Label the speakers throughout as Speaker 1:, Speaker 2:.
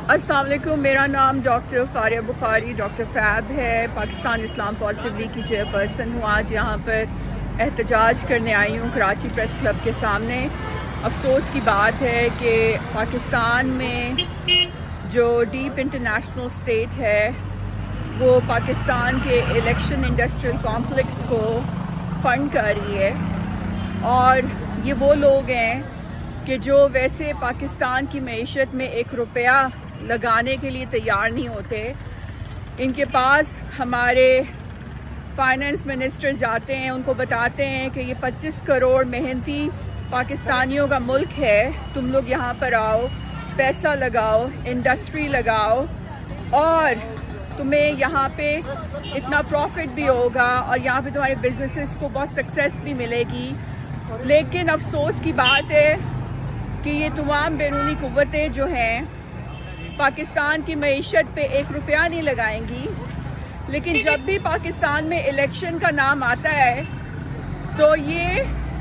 Speaker 1: अस्सलाम वालेकुम। मेरा नाम doctor Fariya Bukhari doctor Fab है। पाकिस्तान इस्लाम पॉजिटिव लीग की चेयरपर्सन हूँ। आज यहाँ पर एहतजाज करने आई हूँ कराची प्रेस क्लब के सामने। अफसोस की बात है कि पाकिस्तान में जो डीप इंटरनेशनल स्टेट है वो पाकिस्तान के इलेक्शन इंडस्ट्रियल कॉम्प्लेक्स को फंड कर रही है, और ये वो लोग हैं कि जो वैसे पाकिस्तान की मईशत में एक रुपया लगाने के लिए तैयार नहीं होते। इनके पास हमारे फाइनेंस मिनिस्टर जाते हैं, उनको बताते हैं कि ये 25 करोड़ मेहनती पाकिस्तानियों का मुल्क है, तुम लोग यहाँ पर आओ, पैसा लगाओ, इंडस्ट्री लगाओ और तुम्हें यहाँ पे इतना प्रॉफिट भी होगा और यहाँ पे तुम्हारे बिजनेसेस को बहुत सक्सेस भी मिलेगी। लेकिन अफसोस की बात है कि ये तमाम बैरूनी कुव्वतें जो हैं पाकिस्तान की मईशत पे एक रुपया नहीं लगाएंगी। लेकिन जब भी पाकिस्तान में इलेक्शन का नाम आता है तो ये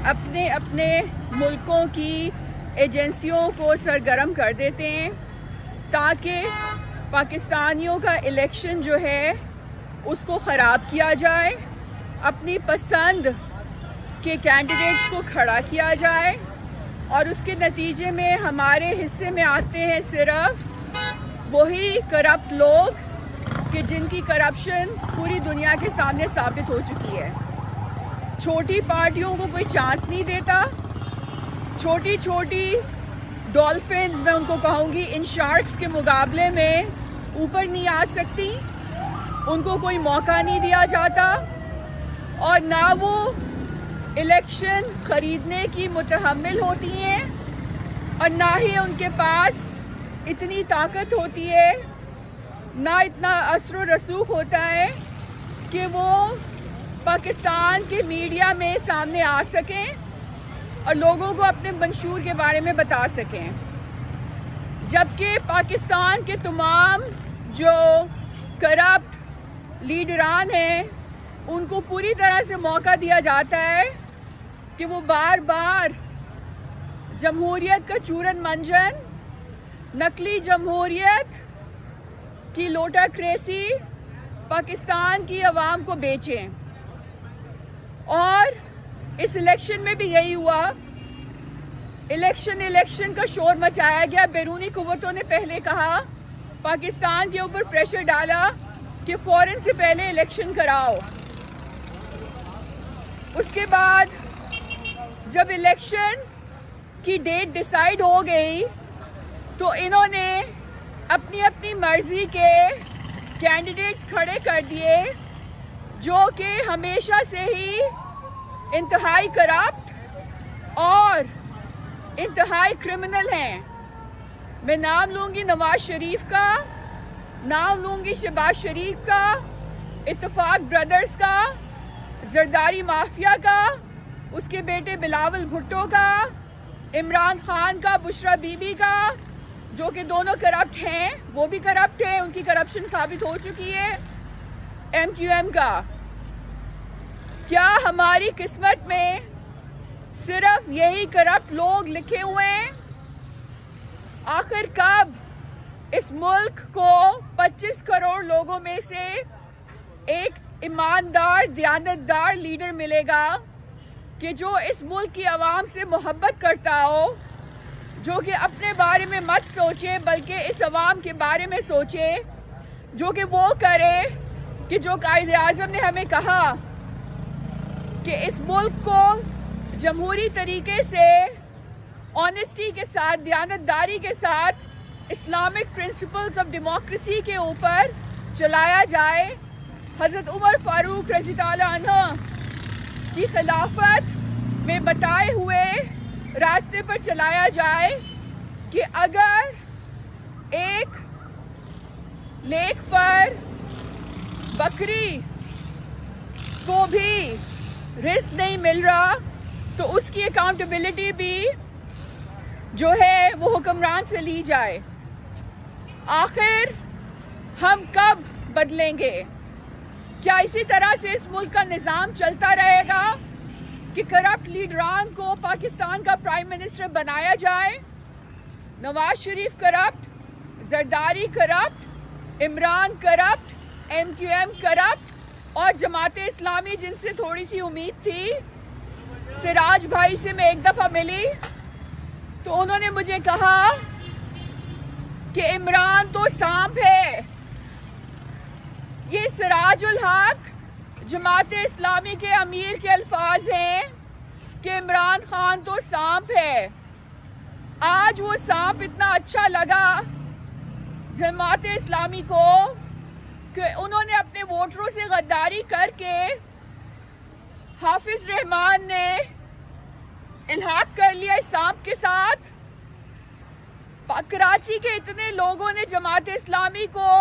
Speaker 1: अपने अपने मुल्कों की एजेंसियों को सरगर्म कर देते हैं ताकि पाकिस्तानियों का इलेक्शन जो है उसको ख़राब किया जाए, अपनी पसंद के कैंडिडेट्स को खड़ा किया जाए, और उसके नतीजे में हमारे हिस्से में आते हैं सिर्फ वही करप्ट लोग कि जिनकी करप्शन पूरी दुनिया के सामने साबित हो चुकी है। छोटी पार्टियों को कोई चांस नहीं देता। छोटी छोटी डॉल्फिन्स, मैं उनको कहूँगी, इन शार्क्स के मुकाबले में ऊपर नहीं आ सकती, उनको कोई मौका नहीं दिया जाता और ना वो इलेक्शन ख़रीदने की मुतहम्मिल होती हैं और ना ही उनके पास इतनी ताकत होती है, ना इतना असर रसूख होता है कि वो पाकिस्तान के मीडिया में सामने आ सकें और लोगों को अपने मंशूर के बारे में बता सकें। जबकि पाकिस्तान के तमाम जो करप्ट लीडरान हैं उनको पूरी तरह से मौका दिया जाता है कि वो बार बार जमहूरियत का चूरन मंजन, नकली जमहूरियत की लोटाक्रेसी पाकिस्तान की आवाम को बेचें। और इस इलेक्शन में भी यही हुआ। इलेक्शन का शोर मचाया गया। बैरूनी कुव्वतों ने पहले कहा, पाकिस्तान के ऊपर प्रेशर डाला कि फौरन से पहले इलेक्शन कराओ। उसके बाद जब इलेक्शन की डेट डिसाइड हो गई तो इन्होंने अपनी अपनी मर्जी के कैंडिडेट्स खड़े कर दिए जो कि हमेशा से ही इंतहाई करप्ट और इंतहाई क्रिमिनल हैं। मैं नाम लूँगी नवाज शरीफ का, नाम लूँगी शहबाज शरीफ का, इत्तेफाक ब्रदर्स का, जरदारी माफिया का, उसके बेटे बिलावल भुट्टो का, इमरान खान का, बुशरा बीबी का, जो कि दोनों करप्ट हैं, वो भी करप्ट हैं, उनकी करप्शन साबित हो चुकी है, MQM का। क्या हमारी किस्मत में सिर्फ यही करप्ट लोग लिखे हुए हैं? आखिर कब इस मुल्क को 25 करोड़ लोगों में से एक ईमानदार, दयानतदार लीडर मिलेगा कि जो इस मुल्क की आवाम से मोहब्बत करता हो, जो कि अपने बारे में मत सोचे बल्कि इस आवाम के बारे में सोचे, जो कि वो करे कि जो कायदे आज़म ने हमें कहा कि इस मुल्क को जमहूरी तरीके से, ऑनेस्टी के साथ, दयानतदारी के साथ इस्लामिक प्रिंसिपल्स ऑफ डेमोक्रेसी के ऊपर चलाया जाए, हज़रत उमर फारूक रज़ी ताला अन्हु की खिलाफत में बताए हुए रास्ते पर चलाया जाए कि अगर एक लेक पर बकरी को भी रिस्क नहीं मिल रहा तो उसकी अकाउंटेबिलिटी भी जो है वो हुक्मरान से ली जाए। आखिर हम कब बदलेंगे? क्या इसी तरह से इस मुल्क का निज़ाम चलता रहेगा कि करप्ट लीडरान को पाकिस्तान का प्राइम मिनिस्टर बनाया जाए? Nawaz Sharif corrupt, Zardari corrupt, Imran corrupt, MQM corrupt और जमाते इस्लामी जिनसे थोड़ी सी उम्मीद थी। सिराज भाई से मैं एक दफ़ा मिली तो उन्होंने मुझे कहा कि इमरान तो सांप है। ये सिराजुल हक जमाते इस्लामी के अमीर के अल्फाज हैं कि इमरान खान तो सांप है। आज वो सांप इतना अच्छा लगा जमाते इस्लामी को कि उन्होंने अपने वोटरों से गद्दारी करके हाफिज रहमान ने इल्हाक कर लिया इस सांप के साथ। कराची के इतने लोगों ने जमाते इस्लामी को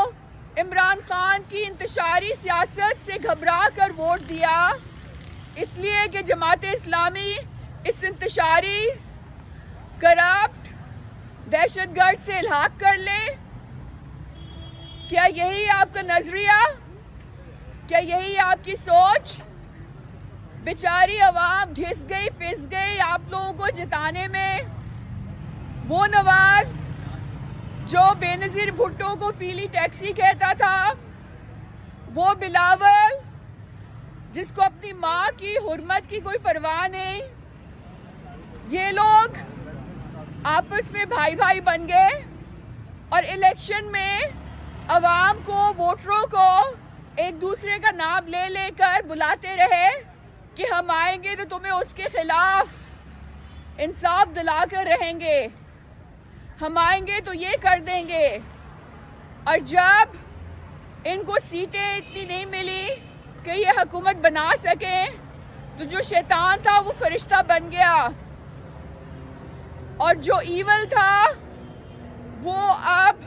Speaker 1: इमरान खान की इंतशारी सियासत से घबरा कर वोट दिया, इसलिए कि जमाते इस्लामी इस इंतशारी करप्ट दहशतगर्द से इल्हाक कर ले। क्या यही आपका नजरिया? क्या यही आपकी सोच? बेचारी आवाम घिस गई, पिस गई आप लोगों को जिताने में। वो नवाज जो बेनजीर भुट्टो को पीली टैक्सी कहता था, वो बिलावल जिसको अपनी माँ की हुर्मत की कोई परवाह नहीं, ये लोग आपस में भाई भाई बन गए और इलेक्शन में अवाम को, वोटरों को एक दूसरे का नाम ले लेकर बुलाते रहे कि हम आएंगे तो तुम्हें उसके खिलाफ इंसाफ दिलाकर रहेंगे, हम आएंगे तो ये कर देंगे। और जब इनको सीटें इतनी नहीं मिली कि ये हुकूमत बना सके तो जो शैतान था वो फरिश्ता बन गया और जो ईवल था वो अब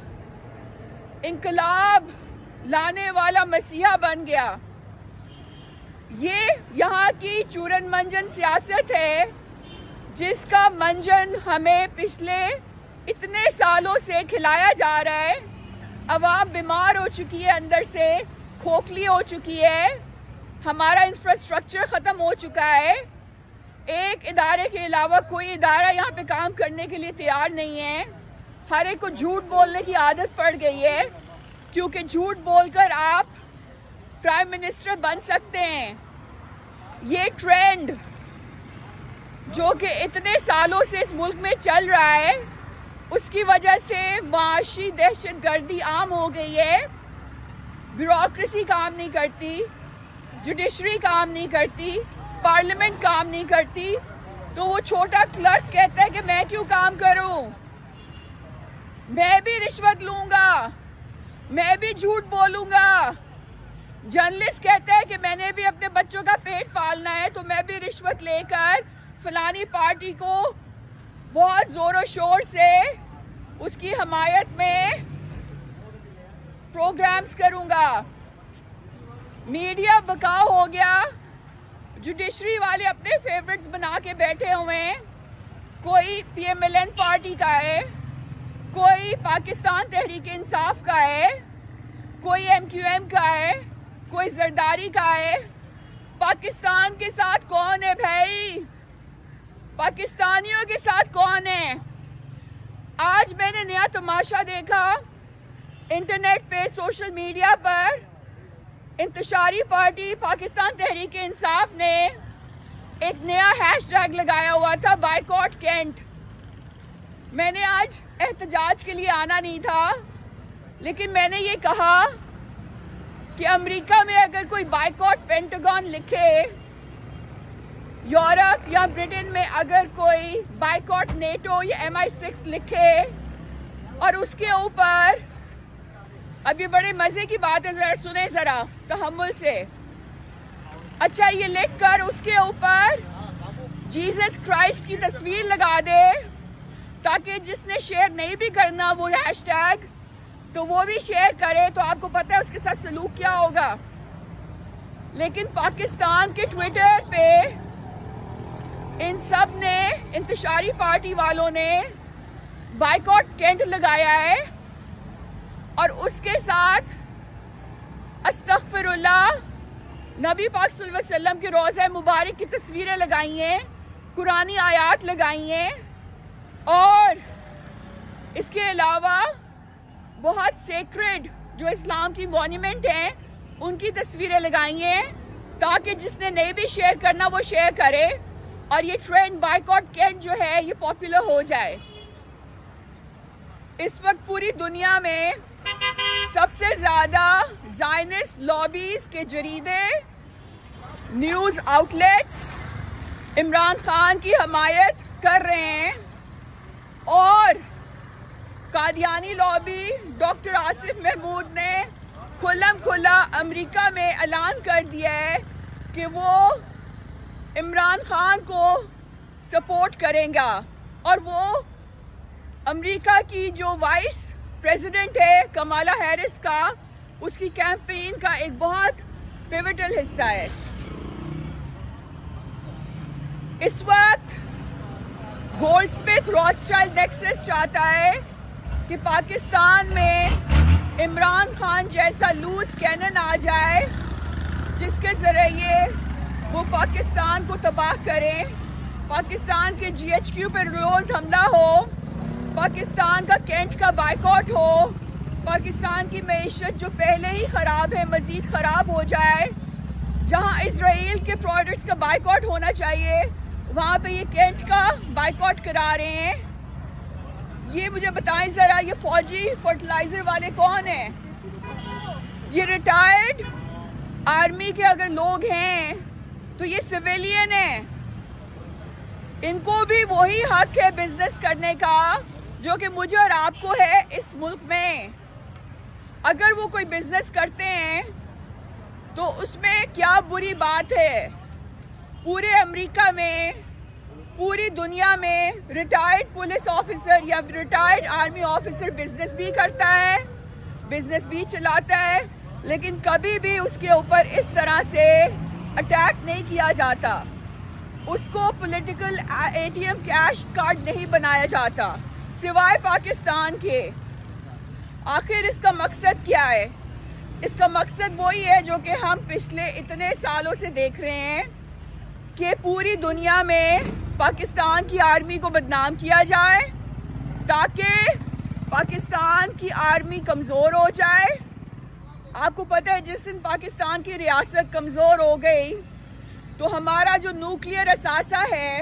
Speaker 1: इनकलाब लाने वाला मसीहा बन गया। ये यहाँ की चूरन मंजन सियासत है जिसका मंजन हमें पिछले इतने सालों से खिलाया जा रहा है। अवाम बीमार हो चुकी है, अंदर से खोखली हो चुकी है, हमारा इंफ्रास्ट्रक्चर ख़त्म हो चुका है। एक इदारे के अलावा कोई इदारा यहाँ पे काम करने के लिए तैयार नहीं है। हर एक को झूठ बोलने की आदत पड़ गई है क्योंकि झूठ बोलकर आप प्राइम मिनिस्टर बन सकते हैं। ये ट्रेंड जो कि इतने सालों से इस मुल्क में चल रहा है, उसकी वजह से माशी दहशतगर्दी आम हो गई है। ब्यूरोक्रेसी काम नहीं करती, जुडिशरी काम नहीं करती, पार्लियामेंट काम नहीं करती, तो वो छोटा क्लर्क कहता है कि मैं क्यों काम करूं, मैं भी रिश्वत लूंगा, मैं भी झूठ बोलूंगा। जर्नलिस्ट कहता है कि मैंने भी अपने बच्चों का पेट पालना है तो मैं भी रिश्वत लेकर फलानी पार्टी को बहुत जोरों शोर से उसकी हमायत में प्रोग्राम्स करूंगा। मीडिया बकाव हो गया, जुडिशरी वाले अपने फेवरेट्स बना के बैठे हुए हैं। कोई PMLN पार्टी का है, कोई पाकिस्तान तहरीक इंसाफ का है, कोई MQM का है, कोई जरदारी का है। पाकिस्तान के साथ कौन है भाई? पाकिस्तानियों के साथ कौन है? आज मैंने नया तमाशा देखा इंटरनेट पे, सोशल मीडिया पर। इंतशारी पार्टी पाकिस्तान तहरीक इंसाफ ने एक नया हैशटैग लगाया हुआ था, बायकॉट कैंट। मैंने आज एहतजाज के लिए आना नहीं था, लेकिन मैंने ये कहा कि अमेरिका में अगर कोई बायकॉट पेंटागन लिखे, यूरोप या ब्रिटेन में अगर कोई बायकॉट नेटो या MI6 लिखे और उसके ऊपर, अभी बड़े मजे की बात है, जरा सुने जरा तहम्मुल से। अच्छा, ये लिख कर उसके ऊपर जीसस क्राइस्ट की तस्वीर लगा दे ताकि जिसने शेयर नहीं भी करना वो हैशटैग, तो वो भी शेयर करे, तो आपको पता है उसके साथ सलूक क्या होगा। लेकिन पाकिस्तान के ट्विटर पे इन सब ने, इंतशारी पार्टी वालों ने बायकॉट कैंट लगाया है और उसके साथ अस्तगफिरुल्लाह नबी पाक सल्लल्लाहु अलैहि वसल्लम के रोज़ा मुबारक की तस्वीरें लगाई हैं, कुरानी आयात लगाई हैं और इसके अलावा बहुत सेक्रेड जो इस्लाम की मॉन्यूमेंट हैं उनकी तस्वीरें लगाई हैं ताकि जिसने नहीं भी शेयर करना वो शेयर करे और ये ट्रेंड बायकॉट कैंट जो है ये पॉपुलर हो जाए। इस वक्त पूरी दुनिया में सबसे ज्यादा ज़ायनिस्ट लॉबीज के जरीदे, न्यूज आउटलेट्स इमरान खान की हमायत कर रहे हैं और कादियानी लॉबी डॉक्टर आसिफ महमूद ने खुल्लम खुल्ला अमेरिका में ऐलान कर दिया है कि वो इमरान खान को सपोर्ट करेगा और वो अमेरिका की जो वाइस प्रेसिडेंट है कमाला हैरिस का उसकी कैंपेन का एक बहुत पिवटल हिस्सा है। इस वक्त गोल्डस्मिथ रॉथस्चाइल्ड नेक्सस चाहता है कि पाकिस्तान में इमरान खान जैसा लूज कैनन आ जाए जिसके जरिए वो पाकिस्तान को तबाह करें, पाकिस्तान के GHQ पर रोज हमला हो, पाकिस्तान का कैंट का बायकॉट हो, पाकिस्तान की मईशत जो पहले ही ख़राब है मज़ीद ख़राब हो जाए। जहां इजराइल के प्रोडक्ट्स का बायकॉट होना चाहिए वहां पे ये कैंट का बायकॉट करा रहे हैं। ये मुझे बताएं ज़रा, ये फौजी फर्टिलाइज़र वाले कौन हैं? ये रिटायर्ड आर्मी के अगर लोग हैं तो ये सिविलियन हैं। इनको भी वही हक है बिजनेस करने का जो कि मुझे और आपको है इस मुल्क में। अगर वो कोई बिजनेस करते हैं तो उसमें क्या बुरी बात है? पूरे अमेरिका में, पूरी दुनिया में रिटायर्ड पुलिस ऑफिसर या रिटायर्ड आर्मी ऑफिसर बिजनेस भी करता है, बिजनेस भी चलाता है, लेकिन कभी भी उसके ऊपर इस तरह से अटैक नहीं किया जाता, उसको पॉलिटिकल ATM कैश कार्ड नहीं बनाया जाता सिवाय पाकिस्तान के। आखिर इसका मकसद क्या है? इसका मकसद वही है जो कि हम पिछले इतने सालों से देख रहे हैं कि पूरी दुनिया में पाकिस्तान की आर्मी को बदनाम किया जाए ताकि पाकिस्तान की आर्मी कमज़ोर हो जाए। आपको पता है जिस दिन पाकिस्तान की रियासत कमज़ोर हो गई तो हमारा जो न्यूक्लियर असासा है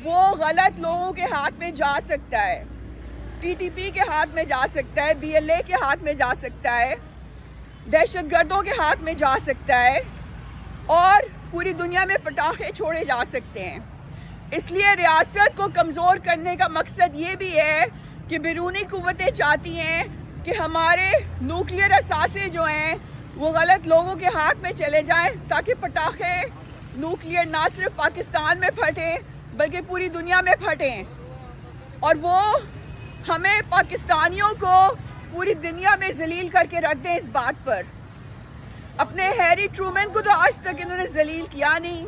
Speaker 1: वो गलत लोगों के हाथ में जा सकता है, TTP के हाथ में जा सकता है, BLA के हाथ में जा सकता है, दहशतगर्दों के हाथ में जा सकता है और पूरी दुनिया में पटाखे छोड़े जा सकते हैं। इसलिए रियासत को कमज़ोर करने का मकसद ये भी है कि बैरूनी कुव्वतें चाहती हैं कि हमारे न्यूक्लियर असासे जो हैं वो गलत लोगों के हाथ में चले जाएं ताकि पटाखे न्यूक्लियर ना सिर्फ पाकिस्तान में फटें बल्कि पूरी दुनिया में फटें और वो हमें पाकिस्तानियों को पूरी दुनिया में जलील करके रख दें। इस बात पर अपने हैरी ट्रूमैन को तो आज तक इन्होंने जलील किया नहीं,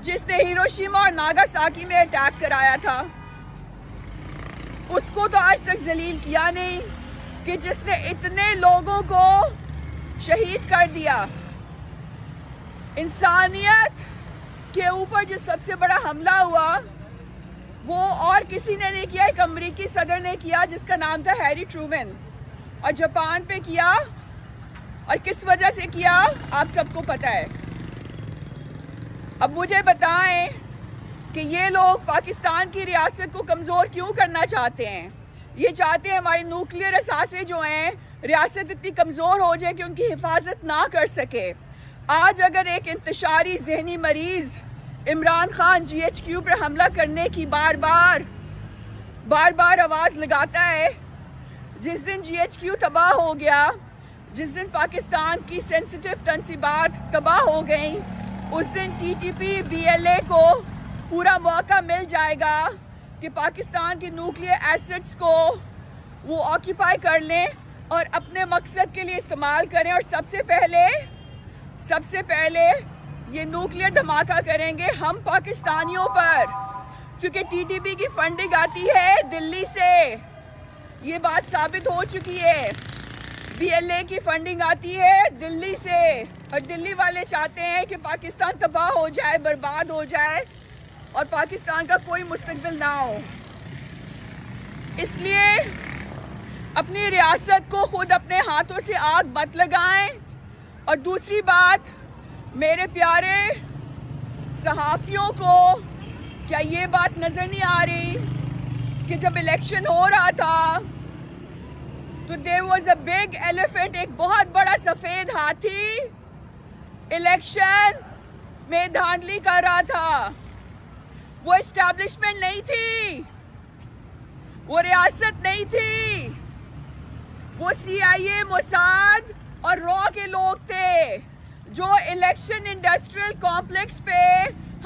Speaker 1: जिसने हिरोशिमा और नागासाकी में अटैक कराया था उसको तो आज तक जलील किया नहीं, कि जिसने इतने लोगों को शहीद कर दिया। इंसानियत के ऊपर जो सबसे बड़ा हमला हुआ वो और किसी ने नहीं किया, एक अमेरिकी सदर ने किया जिसका नाम था हैरी ट्रूमैन, और जापान पे किया। और किस वजह से किया आप सबको पता है। अब मुझे बताएं कि ये लोग पाकिस्तान की रियासत को कमज़ोर क्यों करना चाहते हैं? ये चाहते हैं हमारे न्यूक्लियर असासे जो हैं रियासत इतनी कमज़ोर हो जाए कि उनकी हिफाजत ना कर सके। आज अगर एक इंतशारी जहनी मरीज़ इमरान खान GHQ पर हमला करने की बार बार आवाज़ लगाता है, जिस दिन GHQ तबाह हो गया, जिस दिन पाकिस्तान की सेंसिटिव तंसीबात तबाह हो गई, उस दिन TTP BLA को पूरा मौका मिल जाएगा कि पाकिस्तान के न्यूक्लियर एसेट्स को वो ऑक्यूपाई कर लें और अपने मकसद के लिए इस्तेमाल करें। और सबसे पहले ये न्यूक्लियर धमाका करेंगे हम पाकिस्तानियों पर, क्योंकि TTP की फंडिंग आती है दिल्ली से, ये बात साबित हो चुकी है। BLA की फंडिंग आती है दिल्ली से और दिल्ली वाले चाहते हैं कि पाकिस्तान तबाह हो जाए, बर्बाद हो जाए और पाकिस्तान का कोई मुस्तकबिल ना हो। इसलिए अपनी रियासत को खुद अपने हाथों से आग मत लगाएं। और दूसरी बात, मेरे प्यारे सहाफ़ियों को क्या ये बात नज़र नहीं आ रही कि जब इलेक्शन हो रहा था तो there was a big elephant, एक बहुत बड़ा सफ़ेद हाथी इलेक्शन में धांधली कर रहा था। वो एस्टैब्लिशमेंट नहीं थी, वो रियासत नहीं थी, वो CIA, मोसाद और रॉ के लोग थे जो इलेक्शन इंडस्ट्रियल कॉम्प्लेक्स पे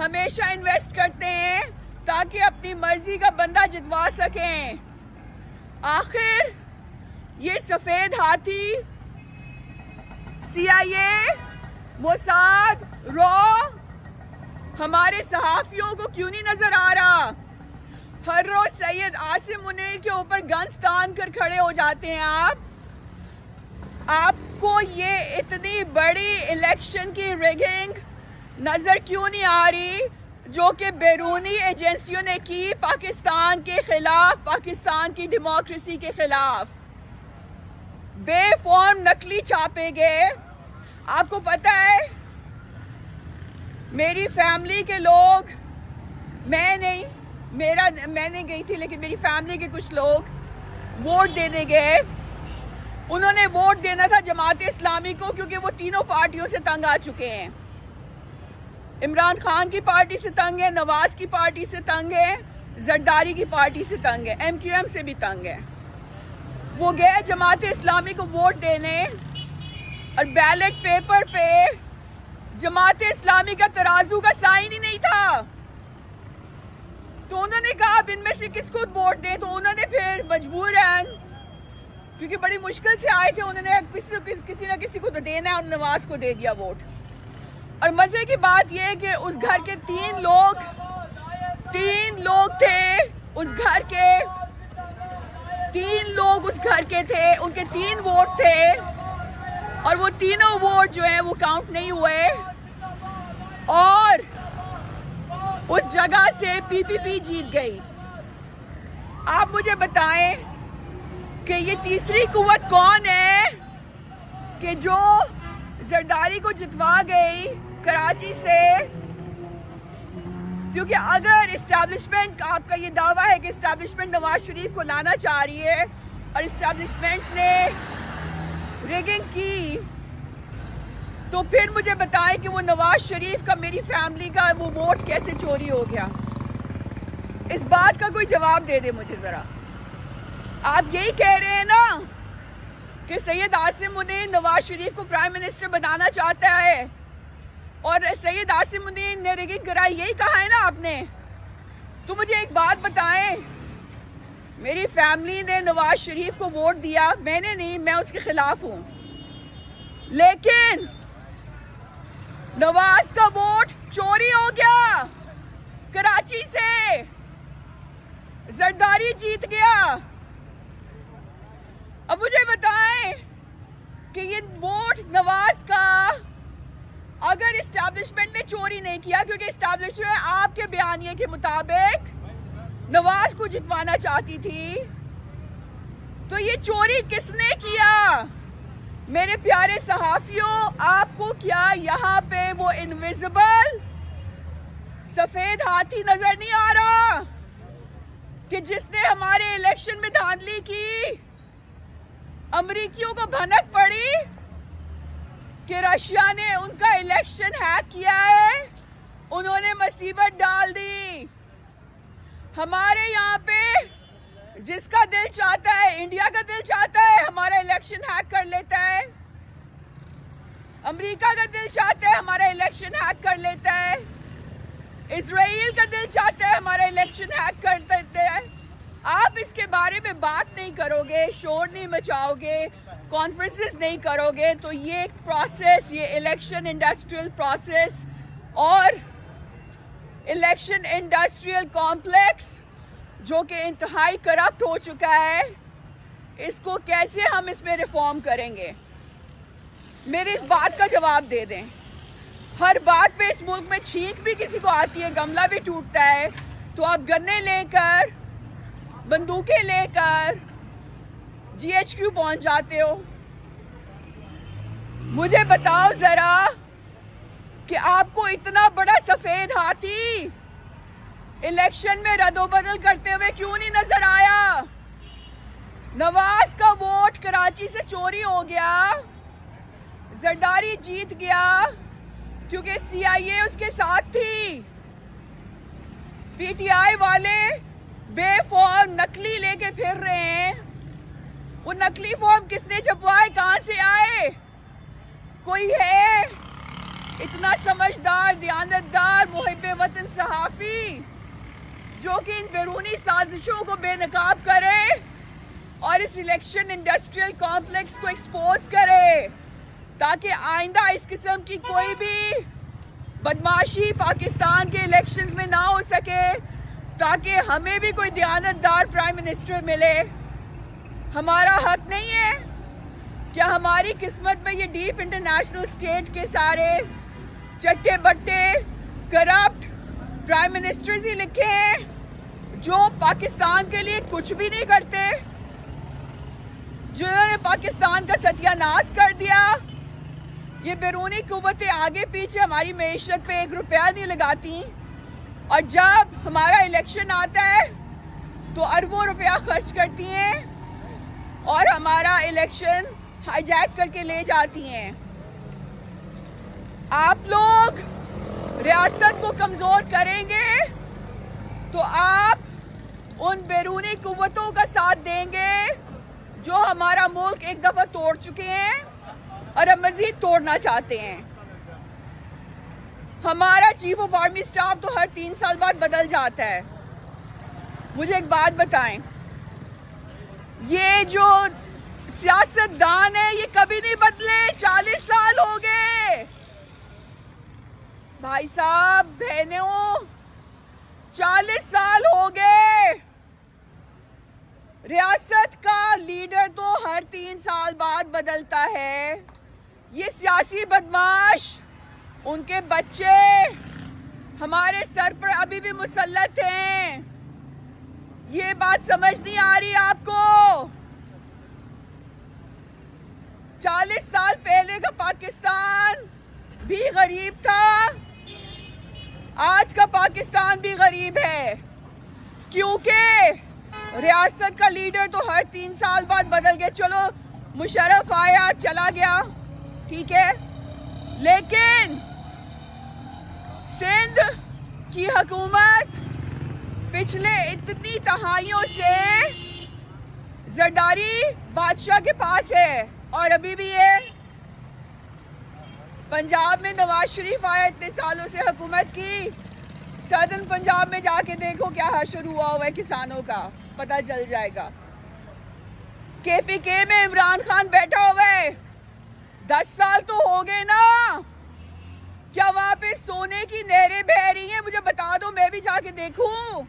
Speaker 1: हमेशा इन्वेस्ट करते हैं ताकि अपनी मर्जी का बंदा जितवा सकें। आखिर ये सफेद हाथी CIA, मोसाद, रॉ हमारे सहाफियों को क्यों नहीं नजर आ रहा? हर रोज सैयद आसिम मुनीर के ऊपर गन्स तान कर खड़े हो जाते हैं आपको ये इतनी बड़ी इलेक्शन की रिगिंग नजर क्यों नहीं आ रही जो कि बैरूनी एजेंसियों ने की पाकिस्तान के खिलाफ, पाकिस्तान की डेमोक्रेसी के खिलाफ? बेफॉर्म नकली छापे गए। आपको पता है मेरी फैमिली के लोग, मैं नहीं गई थी लेकिन मेरी फैमिली के कुछ लोग वोट देने गए। उन्होंने वोट देना था जमात इस्लामी को क्योंकि वो तीनों पार्टियों से तंग आ चुके हैं। इमरान खान की पार्टी से तंग है, नवाज की पार्टी से तंग है, जरदारी की पार्टी से तंग है, MQM से भी तंग है। वो गए जमात इस्लामी को वोट देने और बैलेट पेपर पे जमात इस्लामी का तराजू का साइन ही नहीं था। तो उन्होंने कहा अब इनमें से किसको वोट दे, तो उन्होंने फिर मजबूरन, क्योंकि बड़ी मुश्किल से आए थे, उन्होंने किसी ना किसी को तो देना है, उन्होंने नवाज को दे दिया वोट। और मजे की बात यह है कि उस घर के तीन लोग थे, उस घर के थे, उनके 3 वोट थे और वो तीनों वोट जो है वो काउंट नहीं हुए और उस जगह से PPP जीत गई। आप मुझे बताएं कि ये तीसरी कुव्वत कौन है कि जो जरदारी को जितवा गई कराची से? क्योंकि अगर इस्टेब्लिशमेंट, आपका ये दावा है कि इस्टेब्लिशमेंट नवाज शरीफ को लाना चाह रही है और इस्टेब्लिशमेंट ने रिगिंग की, तो फिर मुझे बताएं कि वो नवाज शरीफ का, मेरी फैमिली का वो वोट कैसे चोरी हो गया? इस बात का कोई जवाब दे दे मुझे जरा। आप यही कह रहे हैं ना कि सैयद आसिम मुनीर नवाज शरीफ को प्राइम मिनिस्टर बनाना चाहता है और सैयद आसिम मुनीर ने रिगिंग कराई, यही कहा है ना आपने? तो मुझे एक बात बताएं, मेरी फैमिली ने नवाज शरीफ को वोट दिया, मैंने नहीं, मैं उसके खिलाफ हूं, लेकिन नवाज का वोट चोरी हो गया कराची से, जरदारी जीत गया। अब मुझे बताएं कि ये वोट नवाज का अगर इस्टेब्लिशमेंट ने चोरी नहीं किया, क्योंकि इस्टेब्लिशमेंट आपके बयानिए के मुताबिक नवाज को जितवाना चाहती थी, तो ये चोरी किसने किया? मेरे प्यारे सहाफियों, आपको क्या यहाँ पे वो इनविजिबल सफेद हाथी नजर नहीं आ रहा कि जिसने हमारे इलेक्शन में धांधली की? अमरीकियों को भनक पड़ी कि रशिया ने उनका इलेक्शन हैक किया है, उन्होंने मुसीबत डाल दी। हमारे यहाँ पे जिसका दिल चाहता है, इंडिया का दिल चाहता है हमारा इलेक्शन हैक कर लेता है, अमेरिका का दिल चाहता है हमारा इलेक्शन हैक कर लेता है, इजराइल का दिल चाहता है हमारा इलेक्शन हैक कर देते हैं। आप इसके बारे में बात नहीं करोगे, शोर नहीं मचाओगे, कॉन्फ्रेंसेस नहीं करोगे, तो ये प्रोसेस, ये इलेक्शन इंडस्ट्रियल प्रोसेस और इलेक्शन इंडस्ट्रियल कॉम्प्लेक्स जो कि इंतहाई करप्ट हो चुका है, इसको कैसे हम इसमें रिफॉर्म करेंगे? मेरे इस बात का जवाब दे दें। हर बात पे इस मुल्क में छींक भी किसी को आती है, गमला भी टूटता है, तो आप गन्ने लेकर, बंदूकें लेकर GHQ पहुंच जाते हो। मुझे बताओ जरा कि आपको इतना बड़ा सफेद हाथी इलेक्शन में रद्दोबदल करते हुए क्यों नहीं नजर आया? नवाज का वोट कराची से चोरी हो गया, जरदारी जीत गया क्योंकि CIA उसके साथ थी। PTI वाले बेफॉर्म नकली लेके फिर रहे हैं। वो नकली फॉर्म किसने छपवाए, कहां से आए? कोई है इतना समझदार, दयानतदार, मुहिब्बे वतन सहाफी जो कि इन बैरूनी साजिशों को बेनकाब करे और इस इलेक्शन इंडस्ट्रियल कॉम्प्लेक्स को एक्सपोज करे ताकि आइंदा इस किस्म की कोई भी बदमाशी पाकिस्तान के इलेक्शंस में ना हो सके, ताकि हमें भी कोई दयानतदार प्राइम मिनिस्टर मिले। हमारा हक नहीं है क्या हमारी किस्मत में ये डीप इंटरनेशनल स्टेट के सारे चट्टे बट्टे करप्ट प्राइम मिनिस्टर्स ही लिखे हैं जो पाकिस्तान के लिए कुछ भी नहीं करते, जिन्होंने पाकिस्तान का सत्यानाश कर दिया? ये बैरूनी कुव्वतें आगे पीछे हमारी मईशत पे 1 रुपया नहीं लगाती और जब हमारा इलेक्शन आता है तो अरबों रुपया खर्च करती हैं और हमारा इलेक्शन हाईजैक करके ले जाती हैं। आप लोग रियासत को कमजोर करेंगे तो आप उन बैरूनी कुव्वतों का साथ देंगे जो हमारा मुल्क एक दफा तोड़ चुके हैं और अब मजीद तोड़ना चाहते हैं। हमारा चीफ ऑफ आर्मी स्टाफ तो हर 3 साल बाद बदल जाता है। मुझे एक बात बताएं, ये जो सियासतदान है ये कभी नहीं बदले, 40 साल हो गए। भाई साहब बहनों, 40 साल हो गए। रियासत का लीडर तो हर 3 साल बाद बदलता है। ये सियासी बदमाश, उनके बच्चे हमारे सर पर अभी भी मुसल्लत हैं। ये बात समझ नहीं आ रही आपको? 40 साल पहले का पाकिस्तान भी गरीब था, आज का पाकिस्तान भी गरीब है क्योंकि रियासत का लीडर तो हर 3 साल बाद बदल गए। चलो मुशर्रफ आया चला गया, ठीक है, लेकिन सिंध की हुकूमत पिछले इतनी दहाइयों से जरदारी बादशाह के पास है और अभी भी है। पंजाब में नवाज शरीफ आया, इतने सालों से हुकूमत की। सदर्न पंजाब में जाके देखो क्या हशर हुआ है किसानों का, पता चल जाएगा। KPK में इमरान खान बैठा हुआ है, 10 साल तो हो गए ना। क्या वहां पे सोने की नहरें बह रही हैं? मुझे बता दो, मैं भी जाके देखूं।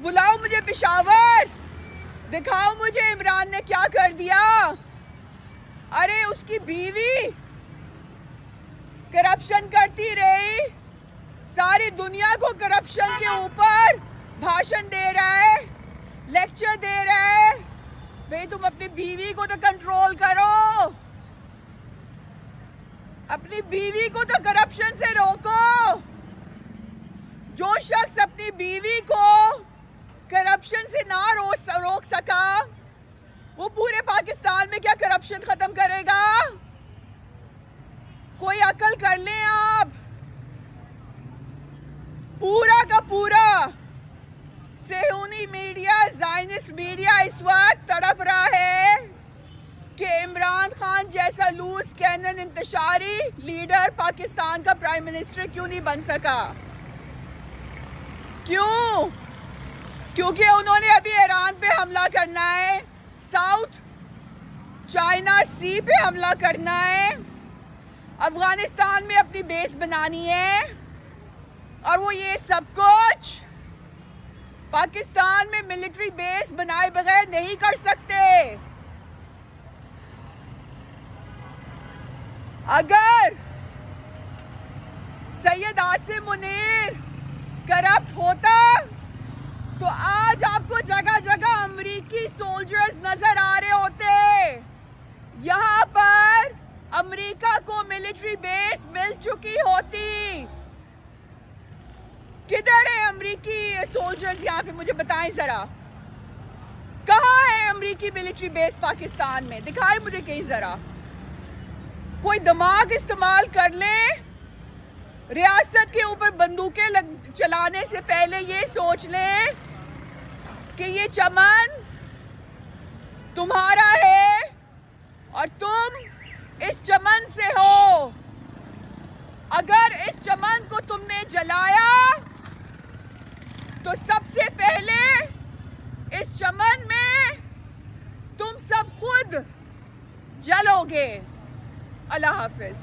Speaker 1: बुलाओ मुझे पेशावर, दिखाओ मुझे इमरान ने क्या कर दिया। अरे उसकी बीवी करप्शन करती रही, सारी दुनिया को करप्शन के ऊपर भाषण दे रहा है, लेक्चर दे रहा है। भाई तुम अपनी बीवी को तो कंट्रोल करो, अपनी बीवी को तो करप्शन से रोको। जो शख्स अपनी बीवी को करप्शन से ना रोक सका वो पूरे पाकिस्तान में क्या करप्शन खत्म करेगा? कोई अकल कर लें आप। पूरा का पूरा सेहूनी मीडिया, ज़ायनिस्ट मीडिया इस वक्त तड़प रहा है कि इमरान खान जैसा लूज कैनन इंतशारी लीडर पाकिस्तान का प्राइम मिनिस्टर क्यों नहीं बन सका। क्यों? क्योंकि उन्होंने अभी ईरान पे हमला करना है, साउथ चाइना सी पे हमला करना है, अफगानिस्तान में अपनी बेस बनानी है और वो ये सब कुछ पाकिस्तान में मिलिट्री बेस बनाए बगैर नहीं कर सकते। अगर सैयद आसिम मुनीर करप्ट होता तो आज आपको जगह जगह अमेरिकी सोल्जर्स नजर आ रहे होते। यहाँ पर अमेरिका को मिलिट्री बेस मिल चुकी होती। किधर है अमेरिकी सोल्जर्स? यहाँ पे मुझे बताएं जरा, कहाँ है अमेरिकी मिलिट्री बेस पाकिस्तान में? दिखाएं मुझे कहीं जरा। कोई दिमाग इस्तेमाल कर ले। रियासत के ऊपर बंदूकें चलाने से पहले ये सोच लें कि ये चमन तुम्हारा है और तुम इस चमन से हो। अगर इस चमन को तुमने जलाया तो सबसे पहले इस चमन में तुम सब खुद जलोगे। अल्लाह हाफिज।